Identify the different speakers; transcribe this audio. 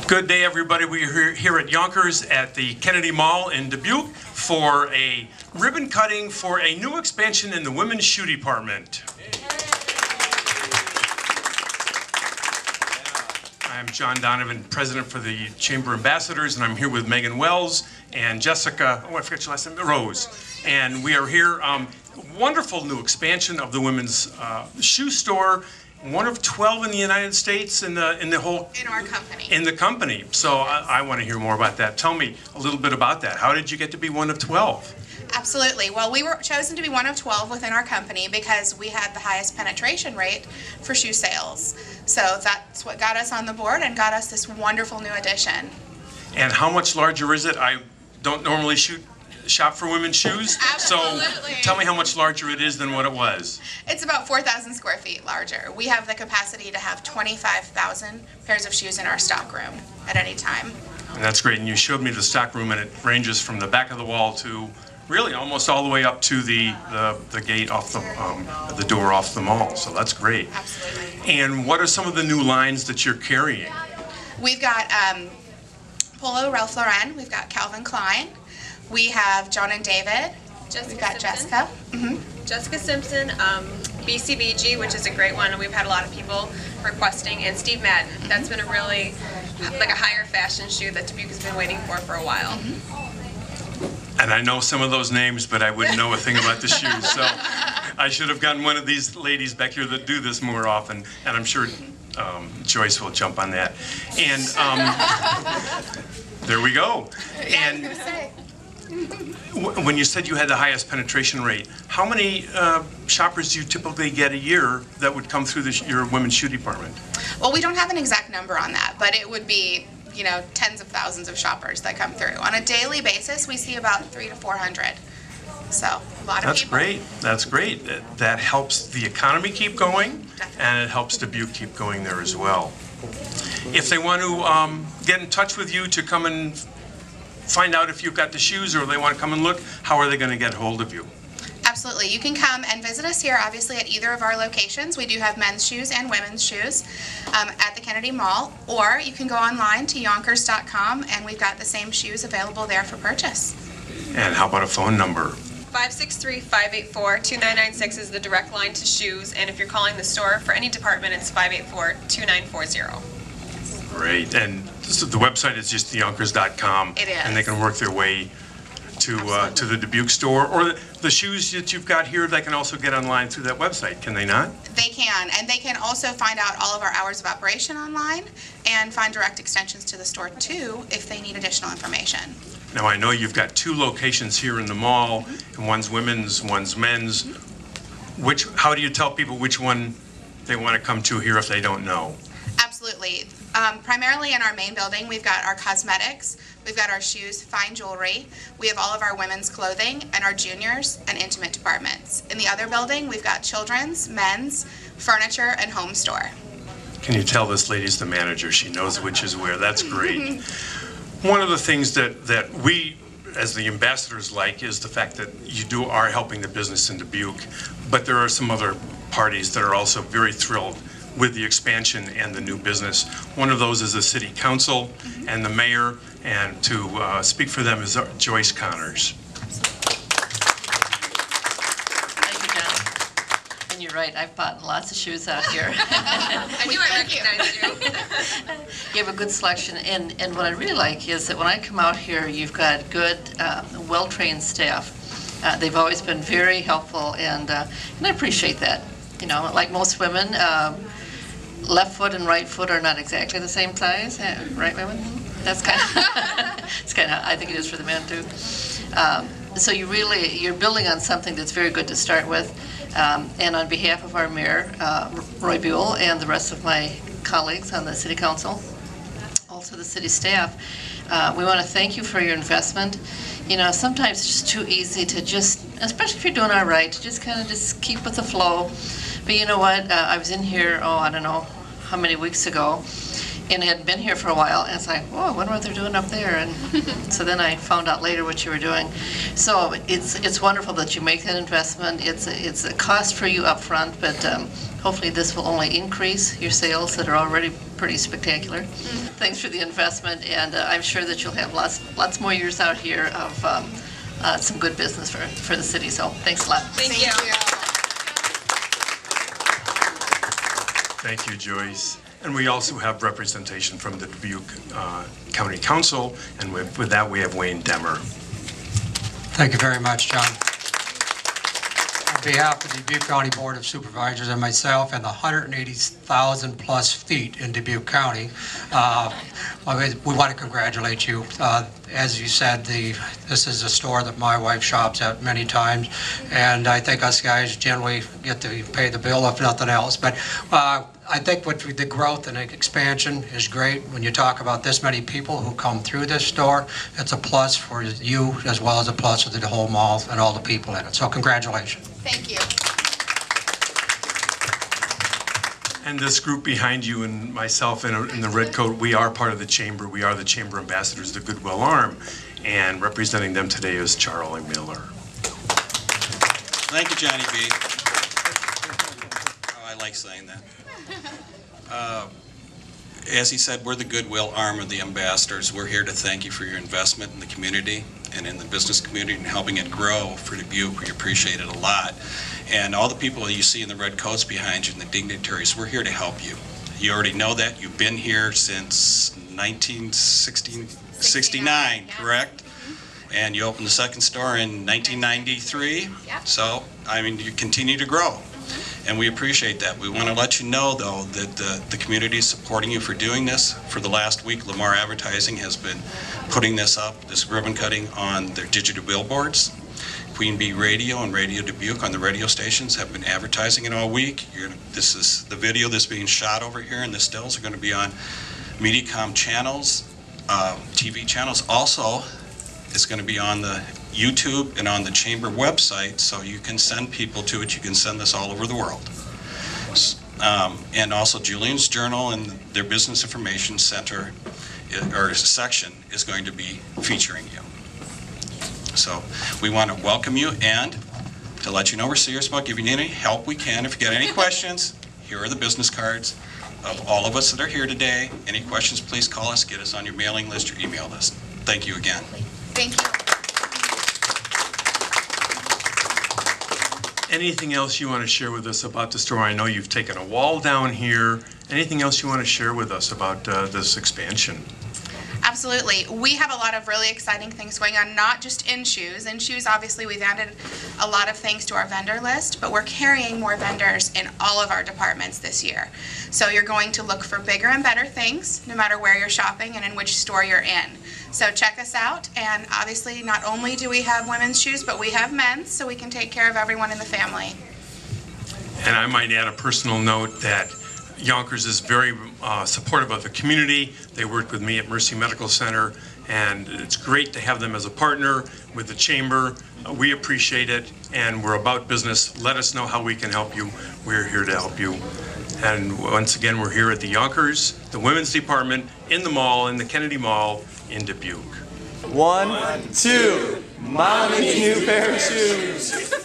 Speaker 1: Good day, everybody. We're here at Younkers at the Kennedy Mall in Dubuque for a ribbon cutting for a new expansion in the women's shoe department. I'm John Donovan, president for the Chamber Ambassadors, and I'm here with Megan Wells and Jessica, oh, I forgot your last name, Rose. And we are here, wonderful new expansion of the women's shoe store. One of 12 in the United States in the whole...
Speaker 2: In our company.
Speaker 1: In the company. So I want to hear more about that. Tell me a little bit about that. How did you get to be one of 12?
Speaker 2: Absolutely. Well, we were chosen to be one of 12 within our company because we had the highest penetration rate for shoe sales. So that's what got us on the board and got us this wonderful new addition.
Speaker 1: And how much larger is it? I don't normally shop for women's shoes.
Speaker 2: Absolutely.
Speaker 1: So tell me how much larger it is than what it was.
Speaker 2: It's about 4,000 square feet larger. We have the capacity to have 25,000 pairs of shoes in our stock room at any time.
Speaker 1: And that's great. And you showed me the stock room, and it ranges from the back of the wall to really almost all the way up to the gate off the door off the mall. So that's great.
Speaker 2: Absolutely.
Speaker 1: And what are some of the new lines that you're carrying?
Speaker 2: We've got Polo Ralph Lauren. We've got Calvin Klein. We have John and David. We've got Jessica.
Speaker 3: Jessica Simpson, BCBG, which is a great one, and we've had a lot of people requesting, and Steve Madden. That's been a really, like a higher fashion shoe that Dubuque has been waiting for a while.
Speaker 1: And I know some of those names, but I wouldn't know a thing about the shoes. So I should have gotten one of these ladies back here that do this more often, and I'm sure Joyce will jump on that. And there we go.
Speaker 2: Yeah,
Speaker 1: And
Speaker 2: I was gonna say.
Speaker 1: when you said you had the highest penetration rate, how many shoppers do you typically get a year that would come through your women's shoe department?
Speaker 2: Well, we don't have an exact number on that, but it would be, you know, tens of thousands of shoppers that come through. On a daily basis, we see about 300 to 400. So, a lot of
Speaker 1: That's
Speaker 2: people.
Speaker 1: great. That's great. That helps the economy keep going,
Speaker 2: Definitely.
Speaker 1: and it helps Dubuque keep going there as well. If they want to get in touch with you to come and find out if you've got the shoes, or they want to come and look, how are they going to get hold of you?
Speaker 2: Absolutely. You can come and visit us here, obviously, at either of our locations. We do have men's shoes and women's shoes at the Kennedy Mall, or you can go online to younkers.com, and we've got the same shoes available there for purchase.
Speaker 1: And how about a phone number?
Speaker 3: 563-584-2996 is the direct line to shoes, and if you're calling the store for any department, it's 584-2940.
Speaker 1: Great. And so the website is just theyounkers.com.
Speaker 2: It is.
Speaker 1: And they can work their way to the Dubuque store. Or the shoes that you've got here, they can also get online through that website, can they not?
Speaker 2: They can, and they can also find out all of our hours of operation online and find direct extensions to the store too if they need additional information.
Speaker 1: Now, I know you've got 2 locations here in the mall, and one's women's, one's men's. How do you tell people which one they want to come to here if they don't know?
Speaker 2: Absolutely. Primarily in our main building, we've got our cosmetics, we've got our shoes, fine jewelry, we have all of our women's clothing, and our juniors and intimate departments. In the other building, we've got children's, men's, furniture, and home store.
Speaker 1: Can you tell this lady's the manager? She knows which is where. That's great. One of the things that we, as the ambassadors, like is the fact that you are helping the business in Dubuque, but there are some other parties that are also very thrilled with the expansion and the new business. One of those is the city council and the mayor, and to speak for them is Joyce Connors.
Speaker 4: Thank you, John. And you're right, I've bought lots of shoes out here.
Speaker 3: I knew I recognized you.
Speaker 4: You have a good selection, and what I really like is that when I come out here, you've got good, well-trained staff. They've always been very helpful, and I appreciate that. You know, like most women, left foot and right foot are not exactly the same size, right, women? That's kind of, it's kind of, I think it is for the men too. So you're building on something that's very good to start with. And on behalf of our mayor, Roy Buell, and the rest of my colleagues on the city council, also the city staff, we want to thank you for your investment. You know, sometimes it's just too easy to just, especially if you're doing all right, to just kind of just keep with the flow. But you know what? I was in here, I don't know how many weeks ago, and hadn't been here for a while, and it's like, whoa, I wonder what they're doing up there. And so then I found out later what you were doing. So it's wonderful that you make that investment. It's a cost for you up front, but hopefully this will only increase your sales that are already pretty spectacular. Thanks for the investment, and I'm sure that you'll have lots more years out here of some good business for the city. So thanks a lot.
Speaker 3: Thank you.
Speaker 1: Thank you, Joyce. And we also have representation from the Dubuque County Council, and with that we have Wayne Demmer.
Speaker 5: Thank you very much, John. On behalf of the Dubuque County Board of Supervisors and myself and the 180,000 plus feet in Dubuque County, we want to congratulate you. As you said, this is a store that my wife shops at many times, and I think us guys generally get to pay the bill if nothing else. But I think what the growth and expansion is great. When you talk about this many people who come through this store, it's a plus for you as well as a plus for the whole mall and all the people in it. So congratulations.
Speaker 2: Thank you.
Speaker 1: And this group behind you and myself in the red coat, we are part of the chamber. We are the chamber ambassadors, the Goodwill Arm, and representing them today is Charlie Miller.
Speaker 6: Thank you, Johnny B. Oh, I like saying that. As he said, we're the Goodwill Arm of the ambassadors. We're here to thank you for your investment in the community and in the business community and helping it grow for Dubuque. We appreciate it a lot. And all the people you see in the red coats behind you and the dignitaries, we're here to help you. You already know that. You've been here since 1969, correct? And you opened the second store in 1993.
Speaker 2: Yep.
Speaker 6: So, I mean, you continue to grow. And we appreciate that. We want to let you know, though, that the community is supporting you for doing this. For the last week, Lamar Advertising has been putting this up, this ribbon cutting, on their digital billboards. Queen Bee Radio and Radio Dubuque on the radio stations have been advertising it all week. This is the video that's being shot over here, and the stills are going to be on Mediacom channels, TV channels. Also, it's going to be on the YouTube and on the chamber website, so you can send people to it. You can send this all over the world. And also Julian's Journal and their Business Information Center or section is going to be featuring you. So we want to welcome you and to let you know we're serious about giving you any help we can. If you got any questions, here are the business cards of all of us that are here today. Any questions, please call us, get us on your mailing list or email list. Thank you again.
Speaker 2: Thank you.
Speaker 1: Anything else you want to share with us about the store? I know you've taken a wall down here. Anything else you want to share with us about this expansion?
Speaker 2: Absolutely. We have a lot of really exciting things going on, not just in shoes. In shoes, obviously, we've added a lot of things to our vendor list, but we're carrying more vendors in all of our departments this year. So you're going to look for bigger and better things, no matter where you're shopping and in which store you're in. So check us out, and obviously, not only do we have women's shoes, but we have men's, so we can take care of everyone in the family.
Speaker 1: And I might add a personal note that Younkers is very supportive of the community. They work with me at Mercy Medical Center, and it's great to have them as a partner with the chamber. We appreciate it, and we're about business. Let us know how we can help you. We're here to help you. And once again, we're here at the Younkers, the women's department, in the mall, in the Kennedy Mall in Dubuque.
Speaker 7: 1, 2, Mommy's new pair of shoes.